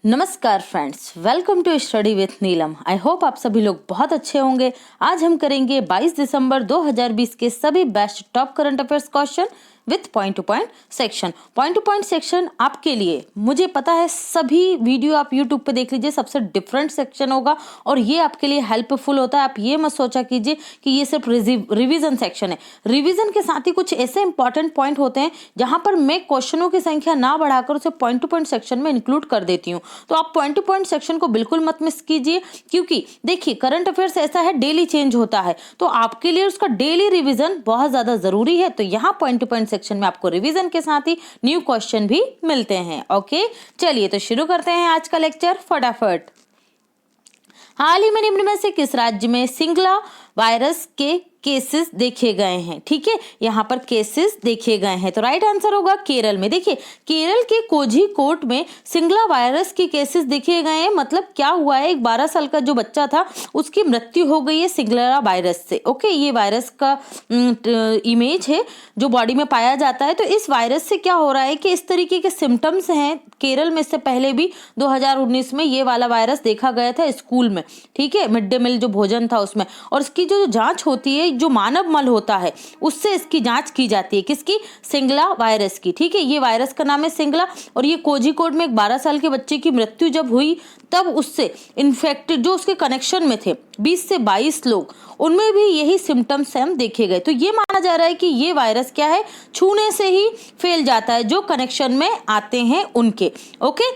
नमस्कार friends, welcome to study with Neelam. I hope आप सभी लोग बहुत अच्छे होंगे। आज हम करेंगे 22 दिसंबर 2020 के सभी best top current affairs question with point two point section. Point two point section आपके लिए, मुझे पता है सभी वीडियो आप यूट्यूब पे देख लीजिए, सबसे डिफरेंट सेक्शन होगा और ये आपके लिए हेल्पफुल होता है। आप ये मत सोचा कीजिए कि ये सिर्फ रिवीजन सेक्शन है। रिवीजन के साथ ही कुछ ऐसे इंपॉर्टेंट पॉइंट होते हैं जहां पर मैं क्वेश्चनों की संख्या ना बढ़ाकर उसे पॉइंट टू पॉइंट सेक्शन में इंक्लूड कर देती हूँ। तो आप पॉइंट टू पॉइंट सेक्शन को बिल्कुल मत मिस कीजिए, क्योंकि देखिए करंट अफेयर्स ऐसा है, डेली चेंज होता है, तो आपके लिए उसका डेली रिवीजन बहुत ज्यादा जरूरी है। तो यहाँ पॉइंट टू पॉइंट सेक्शन में आपको रिवीजन के साथ ही न्यू क्वेश्चन भी मिलते हैं। ओके, चलिए तो शुरू करते हैं आज का लेक्चर फटाफट। हाल ही में निम्न में से किस राज्य में सिंगला वायरस के केसेस देखे गए हैं? ठीक है, यहाँ पर केसेस देखे गए हैं, तो राइट आंसर होगा केरल में। देखिए केरल के कोझिकोड में सिंगला वायरस के केसेस देखे गए हैं। मतलब क्या हुआ है, एक 12 साल का जो बच्चा था उसकी मृत्यु हो गई है सिंगला वायरस से। ओके, ये वायरस का इमेज है जो बॉडी में पाया जाता है। तो इस वायरस से क्या हो रहा है कि इस तरीके के सिम्टम्स हैं केरल में। इससे पहले भी 2019 में ये वाला वायरस देखा गया था स्कूल में, ठीक है, मिड डे मील जो भोजन था उसमें। और इसकी जो जांच होती है, जो मानव मल होता है उससे इसकी जांच की जाती है। किसकी? सिंगला वायरस की। ठीक है, ये वायरस का नाम है सिंगला। और ये कोझिकोड में एक 12 साल के बच्चे की मृत्यु जब हुई, तब उससे इन्फेक्टेड जो उसके कनेक्शन में थे 20 से 22 लोग, उनमें भी यही सिम्टम्स हम देखे गए। तो ये माना जा रहा है कि ये वायरस क्या है, छूने से ही फैल जाता है जो कनेक्शन में आते हैं उनके। ओके,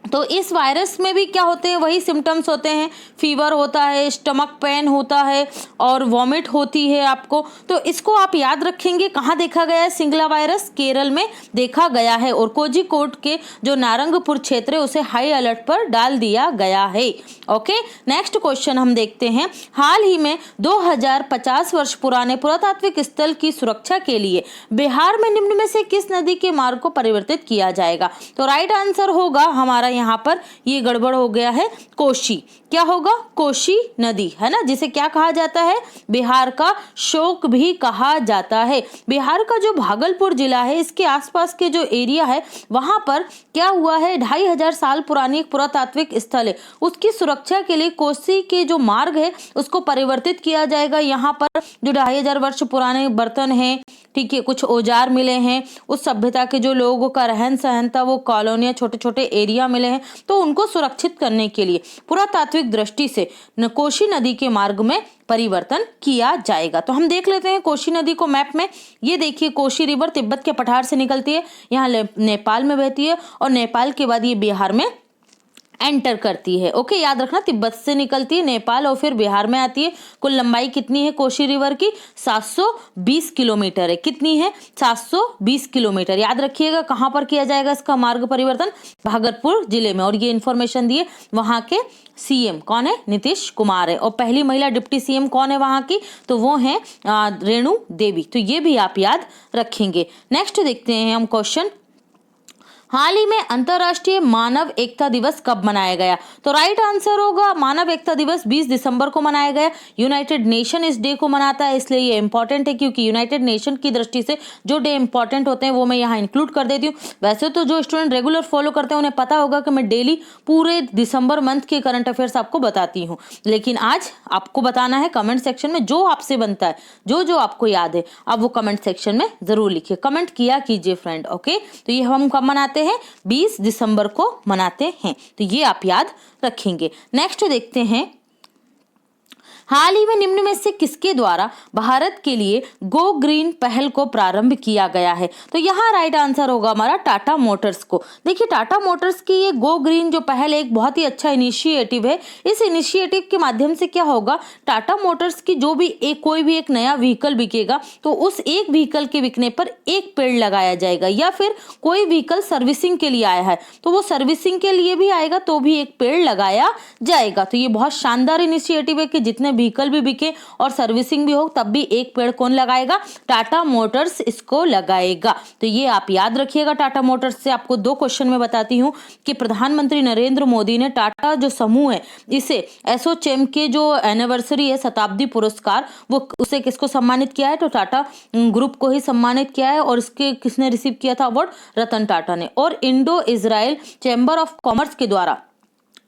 तो इस वायरस में भी क्या होते हैं, वही सिम्टम्स होते हैं, फीवर होता है, स्टमक पेन होता है और वॉमिट होती है आपको। तो इसको आप याद रखेंगे। कहाँ देखा गया है सिंगला वायरस? केरल में देखा गया है। और कोझिकोड के जो नारंगपुर क्षेत्र है उसे हाई अलर्ट पर डाल दिया गया है। ओके, नेक्स्ट क्वेश्चन हम देखते हैं। हाल ही में 2050 वर्ष पुराने पुरातात्विक स्थल की सुरक्षा के लिए बिहार में निम्न में से किस नदी के मार्ग को परिवर्तित किया जाएगा? तो राइट आंसर होगा हमारा, यहाँ पर ये गड़बड़ हो गया है, कोशी। क्या होगा? कोशी नदी है ना, जिसे क्या कहा जाता है? बिहार का शोक भी कहा जाता है। बिहार का जो भागलपुर जिला है, इसके आसपास के जो एरिया है, वहां पर क्या हुआ है, 2500 साल पुरानी एक पुरातात्विक स्थल है, उसकी सुरक्षा के लिए कोसी के जो मार्ग है उसको परिवर्तित किया जाएगा। यहाँ पर जो 2500 वर्ष पुराने बर्तन हैं, ठीक है, कुछ औजार मिले हैं, उस सभ्यता के जो लोगों का रहन सहन था, वो कॉलोनियां, छोटे छोटे एरिया मिले हैं, तो उनको सुरक्षित करने के लिए पुरातात्विक दृष्टि से कोशी नदी के मार्ग में परिवर्तन किया जाएगा। तो हम देख लेते हैं कोशी नदी को मैप में। ये देखिए कोशी रिवर तिब्बत के पठार से निकलती है, यहाँ नेपाल में बहती है और नेपाल के बाद ये बिहार में एंटर करती है। ओके, याद रखना, तिब्बत से निकलती है, नेपाल और फिर बिहार में आती है। कुल लंबाई कितनी है कोशी रिवर की? 720 किलोमीटर है। कितनी है? 720 किलोमीटर। याद रखिएगा कहाँ पर किया जाएगा इसका मार्ग परिवर्तन? भागलपुर जिले में। और ये इन्फॉर्मेशन दिए वहां के सीएम कौन है? नीतीश कुमार है। और पहली महिला डिप्टी सीएम कौन है वहां की? तो वो है रेणु देवी। तो ये भी आप याद रखेंगे। नेक्स्ट देखते हैं हम क्वेश्चन। हाल ही में अंतरराष्ट्रीय मानव एकता दिवस कब मनाया गया? तो राइट आंसर होगा मानव एकता दिवस 20 दिसंबर को मनाया गया। यूनाइटेड नेशन इस डे को मनाता है, इसलिए ये इंपॉर्टेंट है, क्योंकि यूनाइटेड नेशन की दृष्टि से जो डे इंपॉर्टेंट होते हैं वो मैं यहाँ इंक्लूड कर देती हूँ। वैसे तो जो स्टूडेंट रेगुलर फॉलो करते हैं उन्हें पता होगा कि मैं डेली पूरे दिसंबर मंथ के करंट अफेयर्स आपको बताती हूँ, लेकिन आज आपको बताना है कमेंट सेक्शन में जो आपसे बनता है, जो आपको याद है, आप वो कमेंट सेक्शन में जरूर लिखिए, कमेंट किया कीजिए फ्रेंड। ओके, तो ये हम कब मनाते हैं? 20 दिसंबर को मनाते हैं, तो ये आप याद रखेंगे। नेक्स्ट देखते हैं। हाल ही में निम्न में से किसके द्वारा भारत के लिए गो ग्रीन पहल को प्रारंभ किया गया है? तो यहाँ राइट आंसर होगा हमारा टाटा मोटर्स को। देखिए टाटा मोटर्स की ये गो ग्रीन जो पहल है एक बहुत ही अच्छा इनिशिएटिव है। इस इनिशिएटिव के माध्यम से क्या होगा, टाटा मोटर्स की जो भी कोई भी एक नया व्हीकल बिकेगा तो उस एक व्हीकल के बिकने पर एक पेड़ लगाया जाएगा, या फिर कोई व्हीकल सर्विसिंग के लिए आया है तो वो सर्विसिंग के लिए भी आएगा तो भी एक पेड़ लगाया जाएगा। तो ये बहुत शानदार इनिशिएटिव है कि जितने व्हीकल भी बिके और सर्विसिंग भी हो, तब भी एक पेड़ कौन लगाएगा? टाटा मोटर्स इसको लगाएगा। तो ये आप याद रखिएगा। टाटा मोटर्स से आपको 2 क्वेश्चन में बताती हूँ कि प्रधानमंत्री नरेंद्र मोदी ने टाटा जो समूह है इसे एसोचैम के जो एनिवर्सरी है, शताब्दी पुरस्कार, वो उसे किसको सम्मानित किया है? तो टाटा ग्रुप को ही सम्मानित किया है। और इसके किसने रिसीव किया था अवार्ड? रतन टाटा ने। और Indo Israel chamber of commerce के द्वारा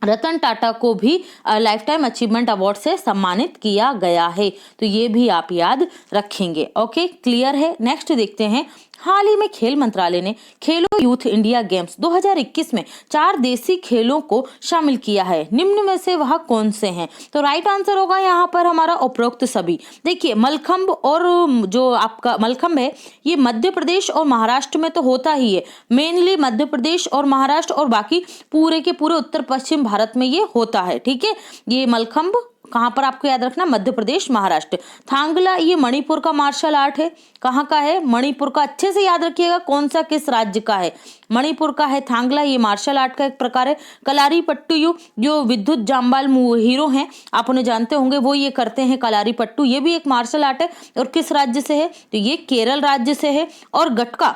रतन टाटा को भी लाइफ टाइम अचीवमेंट अवार्ड से सम्मानित किया गया है। तो ये भी आप याद रखेंगे। ओके, क्लियर है। नेक्स्ट देखते हैं। हाल ही में खेल मंत्रालय ने खेलो यूथ इंडिया गेम्स 2021 में 4 देसी खेलों को शामिल किया है। निम्न में से वह कौन से हैं? तो राइट आंसर होगा यहाँ पर हमारा उपरोक्त सभी। देखिए, मलखंब और जो आपका मलखंब है ये मध्य प्रदेश और महाराष्ट्र में तो होता ही है, मेनली मध्य प्रदेश और महाराष्ट्र, और बाकी पूरे के पूरे उत्तर पश्चिम भारत में ये होता है। ठीक है, ये मलखंब कहाँ पर आपको याद रखना? मध्य प्रदेश, महाराष्ट्र। थांगला ये मणिपुर का मार्शल आर्ट है। कहाँ का है? मणिपुर का। अच्छे से याद रखिएगा कौन सा किस राज्य का है। मणिपुर का है थांगला, ये मार्शल आर्ट का एक प्रकार है। कलारी पट्टू जो विद्युत जाम्बाल हीरो हैं, आप उन्हें जानते होंगे, वो ये करते हैं कलारी पट्टू, ये भी एक मार्शल आर्ट है। और किस राज्य से है? तो ये केरल राज्य से है। और गटका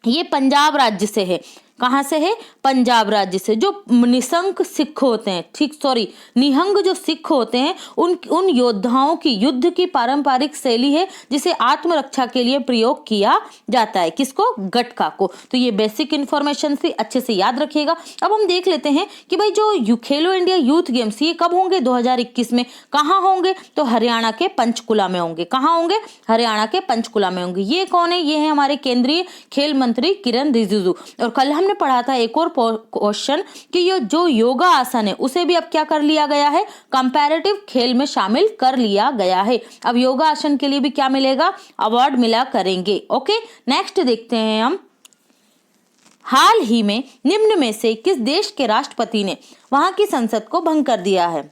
ये पंजाब राज्य से है। कहाँ से है? पंजाब राज्य से। जो निशंक सिख होते हैं, ठीक, सॉरी, निहंग जो सिख होते हैं, उन योद्धाओं की युद्ध की पारंपरिक शैली है जिसे आत्मरक्षा के लिए प्रयोग किया जाता है। किसको? गटका को। तो ये बेसिक इन्फॉर्मेशन से अच्छे से याद रखिएगा। अब हम देख लेते हैं कि भाई जो खेलो इंडिया यूथ गेम्स ये कब होंगे? 2021 में। कहाँ होंगे? तो हरियाणा के पंचकुला में होंगे। कहाँ होंगे? हरियाणा के पंचकुला में होंगे। ये कौन है? ये है हमारे केंद्रीय खेल मंत्री किरण रिजिजू। और कल हमने पढ़ा था एक और क्वेश्चन कि ये जो योगा आसन है उसे भी अब क्या कर लिया गया है? कंपैरेटिव खेल में शामिल कर लिया गया है। अब योगा आसन के लिए भी क्या मिलेगा? अवार्ड मिला करेंगे। ओके, नेक्स्ट देखते हैं हम। हाल ही में निम्न में से किस देश के राष्ट्रपति ने वहां की संसद को भंग कर दिया है?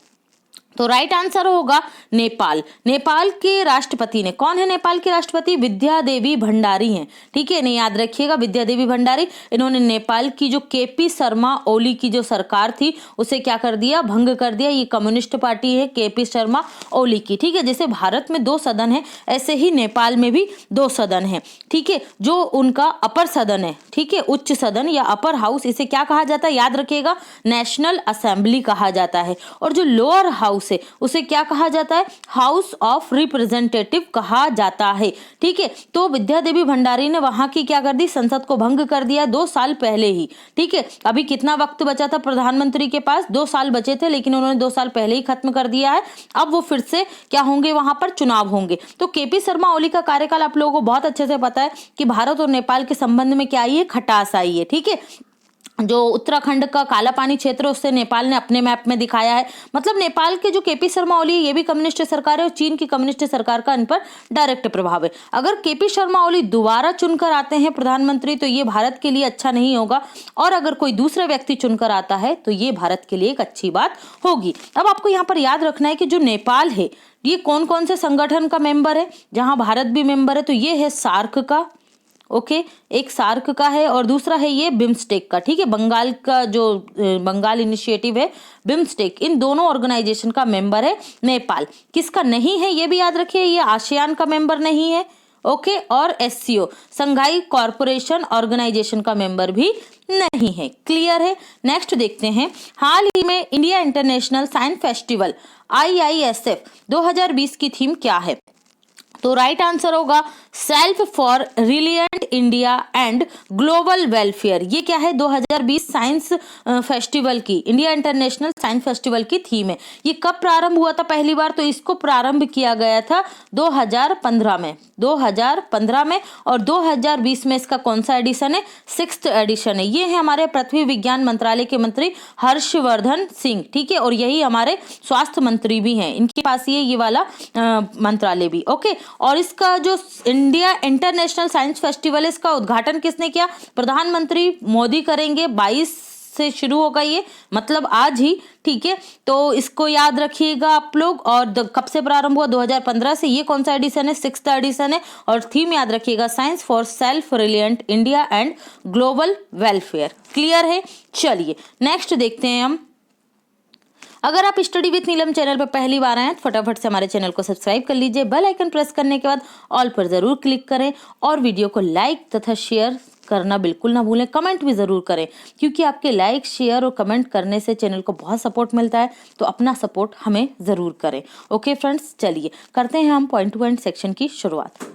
तो राइट आंसर होगा नेपाल। नेपाल के राष्ट्रपति ने, कौन है नेपाल के राष्ट्रपति? विद्या देवी भंडारी हैं। ठीक है, नहीं याद रखिएगा, विद्या देवी भंडारी। इन्होंने नेपाल की जो केपी शर्मा ओली की जो सरकार थी उसे क्या कर दिया? भंग कर दिया। ये कम्युनिस्ट पार्टी है केपी शर्मा ओली की। ठीक है, जैसे भारत में 2 सदन है ऐसे ही नेपाल में भी 2 सदन है। ठीक है, जो उनका अपर सदन है, ठीक है, उच्च सदन या अपर हाउस, इसे क्या कहा जाता है? याद रखिएगा, नेशनल असेंबली कहा जाता है। और जो लोअर हाउस है उसे क्या कहा जाता है? हाउस ऑफ रिप्रेजेंटेटिव कहा जाता है। ठीक है, तो विद्या देवी भंडारी ने वहां की क्या कर दी? संसद को भंग कर दिया 2 साल पहले ही। ठीक है, अभी कितना वक्त बचा था प्रधानमंत्री के पास? 2 साल बचे थे, लेकिन उन्होंने 2 साल पहले ही खत्म कर दिया है। अब वो फिर से क्या होंगे? वहां पर चुनाव होंगे। तो केपी शर्मा ओली का कार्यकाल आप लोगों को बहुत अच्छे से पता है कि भारत और नेपाल के संबंध में क्या आई है? खटास आई है। ठीक है, जो उत्तराखंड का काला पानी क्षेत्र उससे नेपाल ने अपने मैप में दिखाया है। मतलब नेपाल के जो केपी शर्मा ओली ये भी कम्युनिस्ट सरकार है और चीन की कम्युनिस्ट सरकार का इन पर डायरेक्ट प्रभाव है। अगर केपी शर्मा ओली दोबारा चुनकर आते हैं प्रधानमंत्री तो ये भारत के लिए अच्छा नहीं होगा, और अगर कोई दूसरा व्यक्ति चुनकर आता है तो ये भारत के लिए एक अच्छी बात होगी। अब आपको यहाँ पर याद रखना है कि जो नेपाल है ये कौन कौन से संगठन का मेंबर है जहां भारत भी मेंबर है? तो ये है सार्क का। ओके, एक सार्क का है और दूसरा है ये बिम्स्टेक का। ठीक है, बंगाल का जो बंगाल इनिशिएटिव है बिम्स्टेक, इन दोनों ऑर्गेनाइजेशन का मेंबर है नेपाल। किसका नहीं है ये भी याद रखिए, ये आसियान का मेंबर नहीं है। ओके, और एससीओ संघाई कॉरपोरेशन ऑर्गेनाइजेशन का मेंबर भी नहीं है। क्लियर है। नेक्स्ट देखते हैं। हाल ही में India international science festival IISF 2020 की थीम क्या है? तो राइट आंसर होगा self for reliant India and global welfare. ये क्या है? 2020 साइंस फेस्टिवल की, इंडिया इंटरनेशनल साइंस फेस्टिवल की थीम है। ये कब प्रारंभ हुआ था पहली बार? तो इसको प्रारंभ किया गया था 2015 में, 2015 में, और 2020 में इसका कौन सा एडिशन है? 6th एडिशन है। ये है हमारे पृथ्वी विज्ञान मंत्रालय के मंत्री हर्षवर्धन सिंह। ठीक है, और यही हमारे स्वास्थ्य मंत्री भी हैं, इनके पास ये वाला मंत्रालय भी। ओके, और इसका जो इंडिया इंटरनेशनल साइंस फेस्टिवल है इसका उद्घाटन किसने किया? प्रधानमंत्री मोदी करेंगे। 22 से शुरू होगा ये, मतलब आज ही। ठीक है, तो इसको याद रखिएगा आप लोग। और कब से प्रारंभ हुआ? 2015 से। ये कौन सा एडिशन है? 6th एडिशन है। और थीम याद रखिएगा science for self reliant India and global welfare. Clear है। चलिए नेक्स्ट देखते हैं हम। अगर आप स्टडी विथ नीलम चैनल पर पहली बार आए हैं तो फटाफट से हमारे चैनल को सब्सक्राइब कर लीजिए, बेल आइकन प्रेस करने के बाद ऑल पर जरूर क्लिक करें और वीडियो को लाइक तथा शेयर करना बिल्कुल ना भूलें। कमेंट भी ज़रूर करें, क्योंकि आपके लाइक, शेयर और कमेंट करने से चैनल को बहुत सपोर्ट मिलता है, तो अपना सपोर्ट हमें ज़रूर करें। ओके फ्रेंड्स, चलिए करते हैं हम पॉइंट टू पॉइंट सेक्शन की शुरुआत।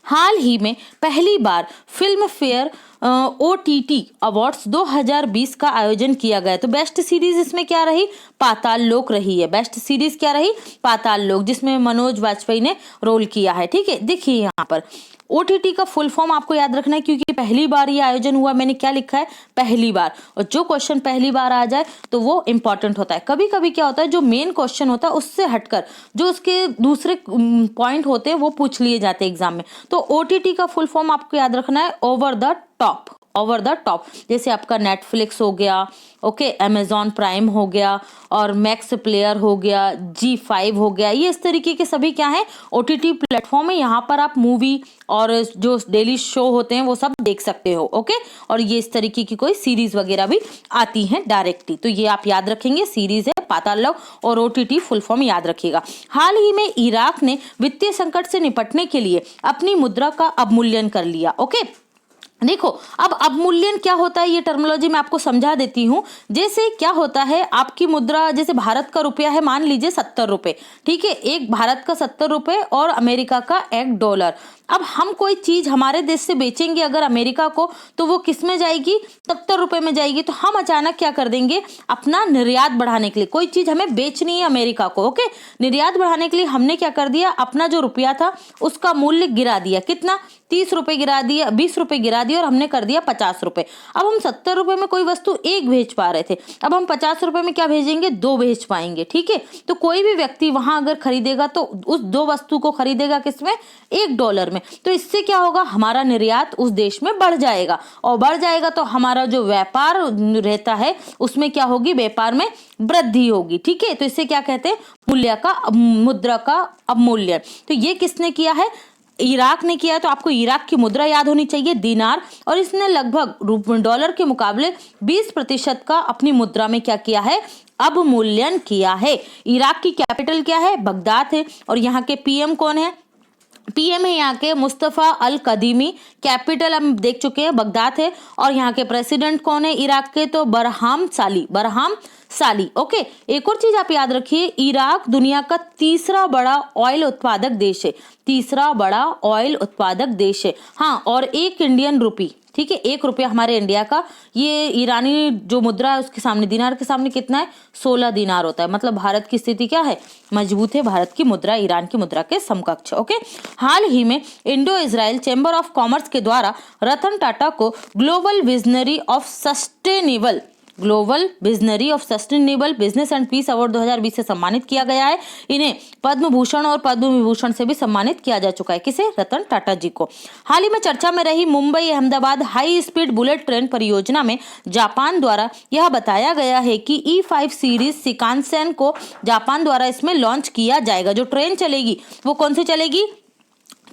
हाल ही में पहली बार फिल्म फेयर OTT अवार्ड्स 2020 का आयोजन किया गया। तो बेस्ट सीरीज इसमें क्या रही? पाताल लोक रही है। बेस्ट सीरीज क्या रही? पाताल लोक, जिसमें मनोज वाजपेयी ने रोल किया है। ठीक है, देखिए यहाँ पर OTT का फुल फॉर्म आपको याद रखना है, क्योंकि पहली बार ये आयोजन हुआ। मैंने क्या लिखा है? पहली बार। और जो क्वेश्चन पहली बार आ जाए तो वो इंपॉर्टेंट होता है। कभी कभी क्या होता है, जो मेन क्वेश्चन होता है उससे हटकर जो उसके दूसरे पॉइंट होते हैं वो पूछ लिए जाते हैं एग्जाम में। तो OTT का फुल फॉर्म आपको याद रखना है over the top. Over the top, जैसे आपका नेटफ्लिक्स हो गया, ओके, अमेजॉन प्राइम हो गया और मैक्स प्लेयर हो गया, G5 हो गया, ये इस तरीके के सभी क्या है? OTT प्लेटफॉर्म है। यहाँ पर आप मूवी और जो डेली शो होते हैं वो सब देख सकते हो। ओके, और ये इस तरीके की कोई सीरीज वगैरह भी आती हैं डायरेक्टली, तो ये आप याद रखेंगे। सीरीज है पाताल लोक और OTT फुल फॉर्म याद रखिएगा। हाल ही में इराक ने वित्तीय संकट से निपटने के लिए अपनी मुद्रा का अवमूल्यन कर लिया। ओके, देखो अब अवमूल्यन क्या होता है, ये टर्मिनोलॉजी मैं आपको समझा देती हूँ। जैसे क्या होता है, आपकी मुद्रा, जैसे भारत का रुपया है, मान लीजिए 70 रुपए, ठीक है, एक भारत का 70 रुपए और अमेरिका का $1। अब हम कोई चीज हमारे देश से बेचेंगे अगर अमेरिका को, तो वो किस में जाएगी? 70 रुपए में जाएगी। तो हम अचानक क्या कर देंगे, अपना निर्यात बढ़ाने के लिए, कोई चीज हमें बेचनी है अमेरिका को, ओके, निर्यात बढ़ाने के लिए हमने क्या कर दिया, अपना जो रुपया था उसका मूल्य गिरा दिया। कितना? 30 रुपए गिरा दिया, 20 रुपए गिरा दिया और हमने कर दिया 50 रुपए। अब हम 70 रुपए में कोई वस्तु एक भेज पा रहे थे, अब हम 50 रुपए में क्या भेजेंगे? 2 भेज पाएंगे। ठीक है, तो कोई भी व्यक्ति वहां अगर खरीदेगा तो उस 2 वस्तु को खरीदेगा किसमें? $1 में। तो इससे क्या होगा, हमारा निर्यात उस देश में बढ़ जाएगा, और बढ़ जाएगा तो हमारा जो व्यापार रहता है उसमें क्या होगी? व्यापार में वृद्धि होगी। ठीक है, तो इससे क्या कहते हैं? मुद्रा का अवमूल्यन। तो ये किसने किया है? इराक ने किया। तो आपको इराक की मुद्रा याद होनी चाहिए, दीनार, और इसने लगभग डॉलर के मुकाबले 20% का अपनी मुद्रा में क्या किया है? अवमूल्यन किया है। इराक की कैपिटल क्या है? बगदाद है। और यहाँ के PM कौन है? PM है यहाँ के मुस्तफा अल कदीमी। कैपिटल हम देख चुके हैं, बगदाद है। और यहाँ के प्रेसिडेंट कौन है इराक के? तो बरहाम साली। ओके, एक और चीज आप याद रखिए, इराक दुनिया का तीसरा बड़ा ऑयल उत्पादक देश है। तीसरा बड़ा ऑयल उत्पादक देश है। हाँ, और 1 इंडियन रुपी, ठीक है, 1 रुपया हमारे इंडिया का, ये ईरानी जो मुद्रा है उसके सामने, दिनार के सामने कितना है? 16 दिनार होता है। मतलब भारत की स्थिति क्या है? मजबूत है। भारत की मुद्रा ईरान की मुद्रा के समकक्ष। ओके, हाल ही में Indo Israel chamber of commerce के द्वारा रतन टाटा को global visionary of sustainable business and peace award 2020 से सम्मानित किया गया है। इन्हें पद्म भूषण और पद्म विभूषण से भी सम्मानित किया जा चुका है। किसे? रतन टाटा जी को। हाल ही में चर्चा में रही Mumbai Ahmedabad high speed bullet train परियोजना में जापान द्वारा यह बताया गया है कि E5 सीरीज शिकानसेन को जापान द्वारा इसमें लॉन्च किया जाएगा। जो ट्रेन चलेगी वो कौन सी चलेगी?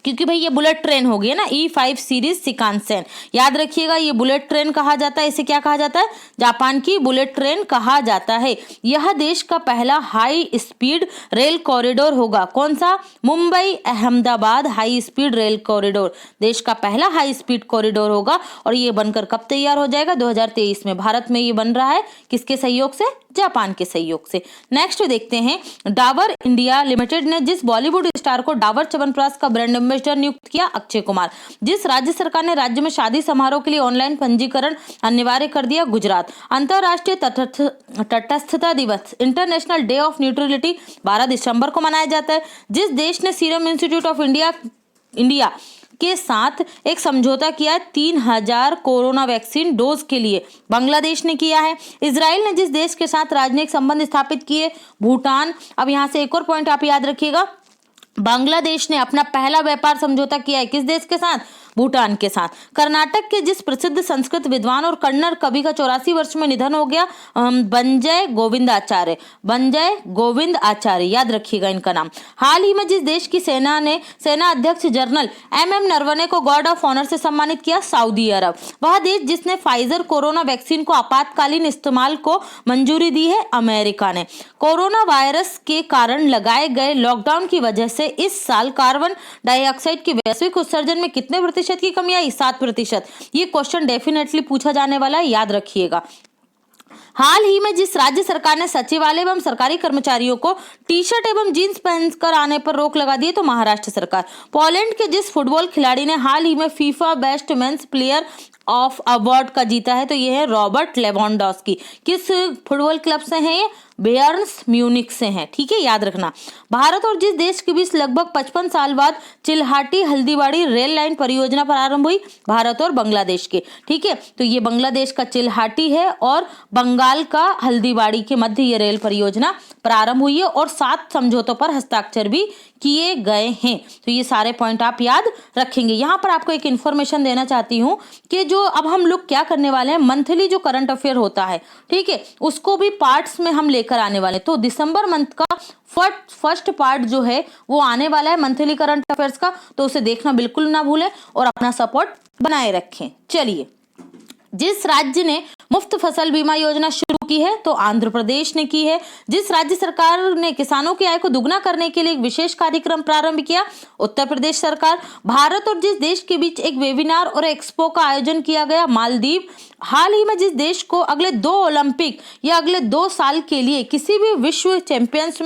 क्योंकि भाई ये बुलेट ट्रेन हो गई है ना, E5 सीरीज शिकानसेन। याद रखिएगा, ये बुलेट ट्रेन कहा जाता है। इसे क्या कहा जाता है? जापान की बुलेट ट्रेन कहा जाता है। यह देश का पहला हाई स्पीड रेल कॉरिडोर होगा। कौन सा? Mumbai Ahmedabad high speed rail corridor देश का पहला हाई स्पीड कॉरिडोर होगा। और ये बनकर कब तैयार हो जाएगा? 2023 में। भारत में ये बन रहा है किसके सहयोग से? जापान के सहयोग से। नेक्स्ट देखते हैं, डाबर इंडिया लिमिटेड ने जिस बॉलीवुड स्टार को डाबर च्यवनप्राश का ब्रांड एम्बेसडर नियुक्त किया? अक्षय कुमार। जिस राज्य सरकार ने राज्य में शादी समारोह के लिए ऑनलाइन पंजीकरण अनिवार्य कर दिया? गुजरात। अंतरराष्ट्रीय तटस्थता दिवस इंटरनेशनल डे ऑफ न्यूट्रलिटी 12 दिसंबर को मनाया जाता है। जिस देश ने सीरम इंस्टीट्यूट ऑफ इंडिया के साथ एक समझौता किया है 3000 कोरोना वैक्सीन डोज के लिए? बांग्लादेश ने किया है। इजराइल ने जिस देश के साथ राजनयिक संबंध स्थापित किए? भूटान। अब यहाँ से एक और पॉइंट आप याद रखिएगा, बांग्लादेश ने अपना पहला व्यापार समझौता किया है किस देश के साथ? भूटान के साथ। कर्नाटक के जिस प्रसिद्ध संस्कृत विद्वान और कन्नड़ कवि का 84 वर्ष में निधन हो गया, बंजय गोविंद आचार्य, याद रखिएगा इनका नाम। हाल ही में जिस देश की सेना अध्यक्ष जनरल एम नरवणे को गार्ड ऑफ ऑनर से सम्मानित किया, सऊदी अरब। वह देश जिसने फाइजर कोरोना वैक्सीन को आपातकालीन इस्तेमाल को मंजूरी दी है, अमेरिका ने। कोरोना वायरस के कारण लगाए गए लॉकडाउन की वजह से इस साल कार्बन डाइऑक्साइड के वैश्विक उत्सर्जन में कितने प्रतिशत की कमी आई? 7%। ये क्वेश्चन डेफिनेटली पूछा जाने वाला है, याद रखिएगा। हाल ही में जिस राज्य सरकार ने सचिवालय एवं सरकारी कर्मचारियों को टी शर्ट एवं जींस पहनकर आने पर रोक लगा दी है, तो महाराष्ट्र सरकार। पोलैंड के जिस फुटबॉल खिलाड़ी ने हाल ही में FIFA best men's player of award का जीता है, तो ये है रॉबर्ट लेवेंडोस्की। किस फुटबॉल क्लब से हैं ये? बायर्न म्यूनिख से हैं, ठीक है, याद रखना। भारत और जिस देश के बीच लगभग 55 साल बाद चिल्हाटी हल्दीबाड़ी रेल लाइन परियोजना प्रारंभ हुई, भारत और बांग्लादेश के, ठीक है। तो ये बांग्लादेश का चिल्हाटी है और बंगाल का हल्दीबाड़ी के मध्य ये रेल परियोजना प्रारंभ हुई है और 7 समझौतों पर हस्ताक्षर भी किए गए हैं। तो ये सारे पॉइंट आप याद रखेंगे। यहाँ पर आपको एक इन्फॉर्मेशन देना चाहती हूँ कि जो अब हम लोग क्या करने वाले हैं, मंथली जो करंट अफेयर होता है, ठीक है, उसको भी पार्ट्स में हम लेकर आने वाले। तो दिसंबर मंथ का फर्स्ट पार्ट जो है वो आने वाला है मंथली करंट अफेयर्स का, तो उसे देखना बिल्कुल ना भूलें और अपना सपोर्ट बनाए रखें। चलिए, जिस राज्य ने मुफ्त फसल बीमा योजना शुरू की है, तो आंध्र प्रदेश ने की है। जिस राज्य सरकार ने किसानों की आय को दुगना करने के लिए एक विशेष कार्यक्रम प्रारंभ किया, उत्तर प्रदेश सरकार। भारत और जिस देश के बीच एक वेबिनार और एक्सपो का आयोजन किया गया, मालदीव। हाल ही में जिस देश को अगले 2 ओलंपिक या अगले 2 साल के लिए किसी भी विश्व चैंपियनशिप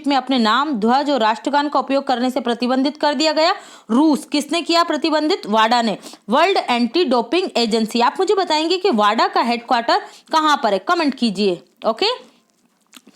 में अपने नाम, ध्वज और राष्ट्रगान का उपयोग करने से प्रतिबंधित कर दिया गया, रूस। किसने किया प्रतिबंधित? वाडा ने, वर्ल्ड एंटी डोपिंग एजेंसी। आप मुझे बताएंगे कि वाडा का हेडक्वार्टर कहां पर है, कमेंट कीजिए। ओके।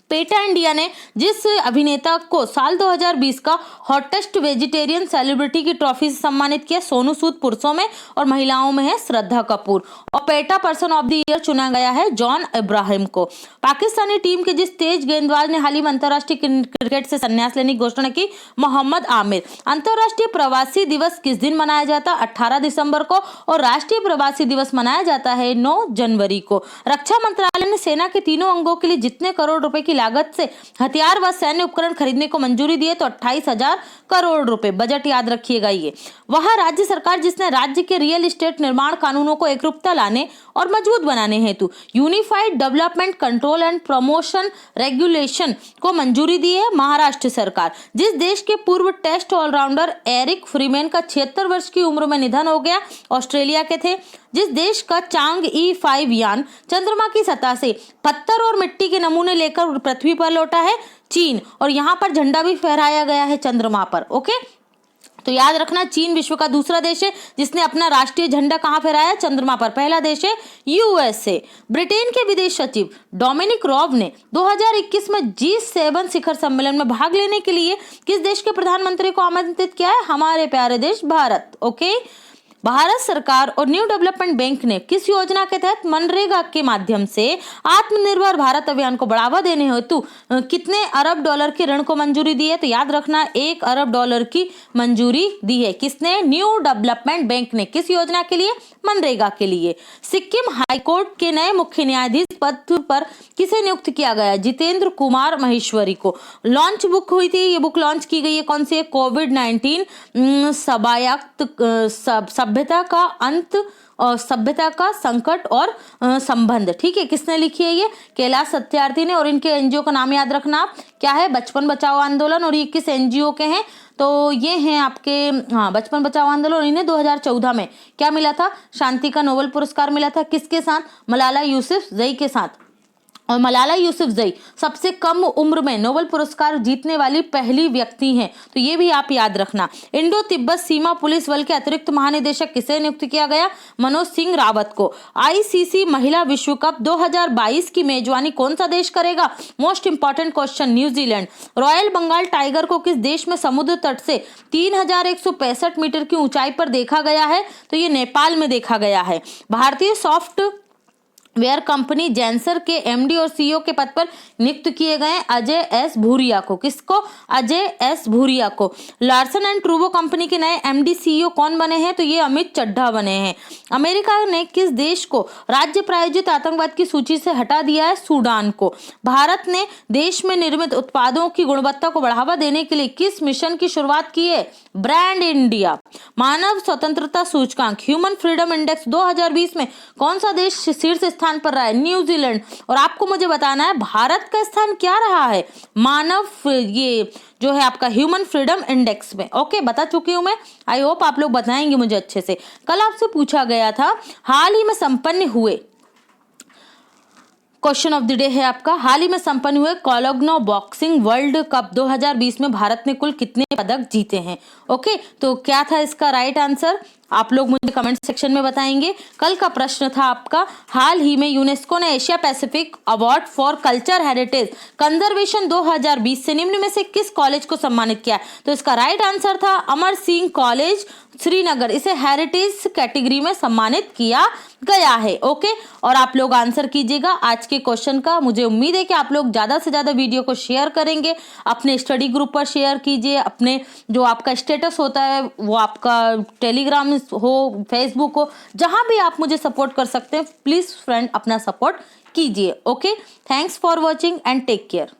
पेटा इंडिया ने जिस अभिनेता को साल 2020 का हॉटेस्ट वेजिटेरियन सेलिब्रिटी की ट्रॉफी से सम्मानित किया, सोनू सूद पुरुषों में और महिलाओं में है श्रद्धा कपूर। और PETA person of the year चुना गया है जॉन इब्राहिम को। पाकिस्तानी टीम के जिस तेज गेंदबाज ने हाल ही में अंतर्राष्ट्रीय क्रिकेट से संन्यास लेने की घोषणा की, मोहम्मद आमिर। अंतर्राष्ट्रीय प्रवासी दिवस किस दिन मनाया जाता है? 18 दिसंबर को। और राष्ट्रीय प्रवासी दिवस मनाया जाता है 9 जनवरी को। रक्षा मंत्रालय ने सेना के तीनों अंगों के लिए जितने करोड़ रुपए की लागत से हथियार व सैन्य उपकरण खरीदने को मंजूरी दी है, तो 28,000 करोड़ रुपए। बजट याद रखिएगा ये। वह राज्य सरकार जिसने राज्य के रियल एस्टेट निर्माण कानूनों को एकरूपता लाने और मजबूत बनाने हेतु unified development control and promotion regulation को मंजूरी दी है, महाराष्ट्र सरकार। जिस देश के पूर्व टेस्ट ऑलराउंडर एरिक फ्रीमैन का 76 वर्ष की उम्र में निधन हो गया, ऑस्ट्रेलिया के थे। जिस देश का चांग E5 यान चंद्रमा की सतह से पत्थर और मिट्टी के नमूने लेकर पृथ्वी पर लौटा है, चीन। और यहाँ पर झंडा भी फहराया गया है चंद्रमा पर। ओके, तो याद रखना, चीन विश्व का दूसरा देश है जिसने अपना राष्ट्रीय झंडा कहां फहराया? चंद्रमा पर। पहला देश है USA। ब्रिटेन के विदेश सचिव डोमिनिक रॉब ने 2021 में G7 शिखर सम्मेलन में भाग लेने के लिए किस देश के प्रधानमंत्री को आमंत्रित किया है? हमारे प्यारे देश भारत। ओके। भारत सरकार और न्यू डेवलपमेंट बैंक ने किस योजना के तहत मनरेगा के माध्यम से आत्मनिर्भर भारत अभियान को बढ़ावा देने हेतु कितने अरब डॉलर के ऋण को मंजूरी दी है? तो याद रखना, 1 अरब डॉलर की मंजूरी दी है। किसने? न्यू डेवलपमेंट बैंक ने। किस योजना के लिए? मनरेगा के लिए। सिक्किम हाईकोर्ट के नए मुख्य न्यायाधीश पद पर किसे नियुक्त किया गया? जितेंद्र कुमार माहेश्वरी को। लॉन्च बुक हुई थी, ये बुक लॉन्च की गई है कौन सी है? कोविड-19 सभ्यता का अंत और सभ्यता का संकट और संबंध। ठीक है, किसने लिखी है? ये कैलाश सत्यार्थी ने। और इनके एनजीओ का नाम याद रखना आप, क्या है? बचपन बचाओ आंदोलन। और ये किस एनजीओ के हैं? तो ये हैं आपके, बचपन बचाओ आंदोलन। इन्हें 2014 में क्या मिला था? शांति का नोबेल पुरस्कार मिला था। किसके साथ? मलाला यूसुफजई के साथ। और मलाला यूसुफजई सबसे कम उम्र में नोबेल पुरस्कार जीतने वाली पहली व्यक्ति हैं, तो ये भी आप याद रखना। इंडो तिब्बत सीमा पुलिस बल के अतिरिक्त महानिदेशक किसे नियुक्त किया गया? मनोज सिंह रावत को। आईसीसी महिला विश्व कप 2022 की मेजबानी कौन सा देश करेगा? Most important question, New Zealand. Royal Bengal tiger को किस देश में समुद्र तट से 3165 मीटर की ऊंचाई पर देखा गया है? तो ये नेपाल में देखा गया है। भारतीय सॉफ्ट वेयर कंपनी जेंसर के एमडी और सीईओ के पद पर नियुक्त किए गए अजय एस भूरिया को। किसको? अजय एस भूरिया को। लार्सन एंड ट्रूबो कंपनी के नए एमडी सीईओ कौन बने हैं? तो ये अमित चड्ढा बने हैं। अमेरिका ने किस देश को राज्य प्रायोजित आतंकवाद की सूची से हटा दिया है? सूडान को। भारत ने देश में निर्मित उत्पादों की गुणवत्ता को बढ़ावा देने के लिए किस मिशन की शुरुआत की है? Brand India. मानव स्वतंत्रता सूचकांक ह्यूमन फ्रीडम इंडेक्स 2020 में कौन सा देश शीर्ष स्थान पर रहा है? न्यूजीलैंड। और आपको मुझे बताना है भारत का स्थान क्या रहा है मानव ये जो है आपका ह्यूमन फ्रीडम इंडेक्स में। ओके, बता चुकी हूं मैं। आई होप आप लोग बताएंगे मुझे अच्छे से। कल आपसे पूछा गया था हाल ही में संपन्न हुए, क्वेश्चन ऑफ द डे है आपका, हाल ही में संपन्न हुए कोलोग्नो बॉक्सिंग वर्ल्ड कप 2020 में भारत ने कुल कितने पदक जीते हैं? ओके, तो क्या था इसका राइट आंसर? आप लोग मुझे कमेंट सेक्शन में बताएंगे। कल का प्रश्न था आपका, हाल ही में यूनेस्को ने Asia Pacific award for culture heritage conservation 2020 से निम्न में से किस कॉलेज को सम्मानित किया? तो इसका राइट आंसर था अमर सिंह कॉलेज श्रीनगर। इसे हेरिटेज कैटेगरी में सम्मानित किया गया है। ओके, और आप लोग आंसर कीजिएगा आज के क्वेश्चन का। मुझे उम्मीद है कि आप लोग ज्यादा से ज्यादा वीडियो को शेयर करेंगे, अपने स्टडी ग्रुप पर शेयर कीजिए, अपने जो आपका स्टेटस होता है वो आपका टेलीग्राम हो, फेसबुक हो, जहां भी आप मुझे सपोर्ट कर सकते हैं, प्लीज फ्रेंड अपना सपोर्ट कीजिए। Okay, thanks for watching and take care.